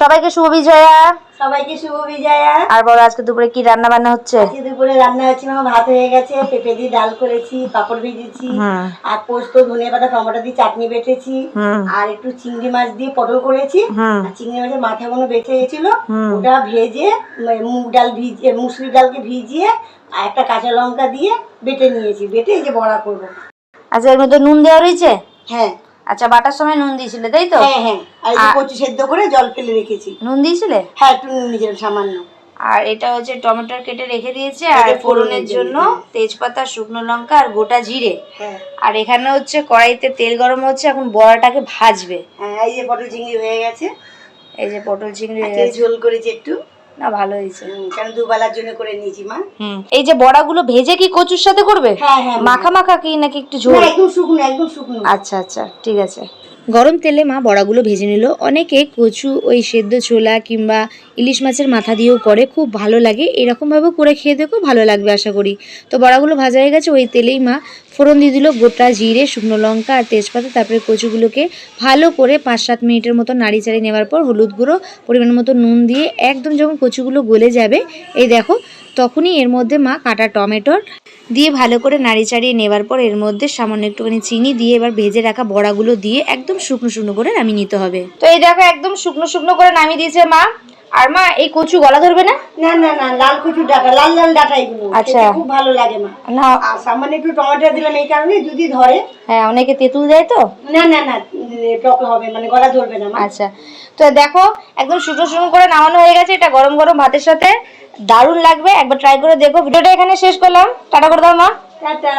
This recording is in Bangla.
সবাইকে শুভ বিজয়া। সবাইকে শুভ বিজয়া। আর বলো আজকে দুপুরে কি রান্না বান্না হচ্ছে? আজকে দুপুরে রান্না হচ্ছে, আমার ভাত হয়ে গেছে, পেঁপে দিয়ে ডাল করেছি, পাপড় ভেজেছি, আর পোস্ত ধনিয়া পাতা টমেটো দিয়ে চাটনি বেটেছি, আর একটু চিংড়ি মাছ দিয়ে পটল করেছি। আর চিংড়ি মাছের মাথাগুলো বেঁচে গেছিল, ওটা ভেজে মুগ ডাল ভিজিয়ে, মুসুরি ডালকে ভিজিয়ে আর একটা কাঁচা লঙ্কা দিয়ে বেটে নিয়েছি, বেটে এই যে বড়া করবো। আচ্ছা, এর মধ্যে নুন দেওয়া রয়েছে? হ্যাঁ। আচ্ছা, বাটার সময় নুন দিয়েছিলে তাই তো? হ্যাঁ হ্যাঁ। আর এই যে কচু সেদ্ধ করে জল ফেলে রেখেছি। নুন দিয়েছিলে? হ্যাঁ, একটু নুন দিয়েছিলাম সামান্য। আর এটা হচ্ছে টমেটো কেটে রেখে দিয়েছে, আর ফোড়নের জন্য তেজপাতা, শুকনো লঙ্কা আর গোটা জিরে। হ্যাঁ। আর এখানে হচ্ছে কড়াইতে তেল গরম হচ্ছে, এখন বড়াটাকে ভাজবে। হ্যাঁ, এই যে পটল চিংড়ি হয়ে গেছে। এই যে পটল চিংড়ি হয়ে গেছে, গেছে। ঝোল করেছি একটু। না, ভালো হয়েছে। কারণ দুবেলার জন্য করে নিয়েছি মা। এই যে বড়াগুলো ভেজে কি কচুর সাথে করবে? হ্যাঁ হ্যাঁ। মাখা মাখা কি নাকি একটু ঝোল? একদম শুকনো, একদম শুকনো। আচ্ছা আচ্ছা, ঠিক আছে। গরম তেলে মা বড়াগুলো ভেজে নিল। অনেকে কচু ওই সেদ্ধ ছোলা কিংবা ইলিশ মাছের মাথা দিয়েও করে, খুব ভালো লাগে। এরকমভাবেও করে খেয়ে দেখো, ভালো লাগবে আশা করি। তো বড়াগুলো ভাজা হয়ে গেছে, ওই তেলেই মা ফোড়ন দিয়ে দিল গোটা জিরে, শুকনো লঙ্কা আর তেজপাতা। তারপরে কচুগুলোকে ভালো করে 5-7 মিনিটের মতো নাড়ি চাড়িয়ে নেওয়ার পর হলুদ গুঁড়ো, পরিমাণ মতো নুন দিয়ে একদম যখন কচুগুলো গলে যাবে, এই দেখো তখনই এর মধ্যে মা কাটা টমেটোর দিয়ে ভালো করে নাড়ি চাড়িয়ে নেওয়ার পর এর মধ্যে সামান্য একটুখানি চিনি দিয়ে এবার ভেজে রাখা বড়াগুলো দিয়ে একদম শুকনো শুকনো করে নামিয়ে নিতে হবে। তো এই দেখো একদম শুকনো শুকনো করে নামিয়ে দিয়েছে মা। আর মা, এই কচু গলা ধরবে না? না না না, লাল কচু ডাটা, লাল লাল ডাটা এগুলো। আচ্ছা, খুব ভালো লাগে মা। না, আর সামান্য একটু টমেটো দিলাম এই কারণে, যদি ধরে। হ্যাঁ, অনেকে তেঁতুল দেয় তো। না না না, টক হবে, মানে গলা ধরবে না মা। আচ্ছা, তো দেখো একদম শুকনো শুকনো করে নামানো হয়ে গেছে। এটা গরম গরম ভাতের সাথে দারুণ লাগবে, একবার ট্রাই করে দেখো। ভিডিওটা এখানে শেষ করলাম, টাটা করে দাও মা। টাটা।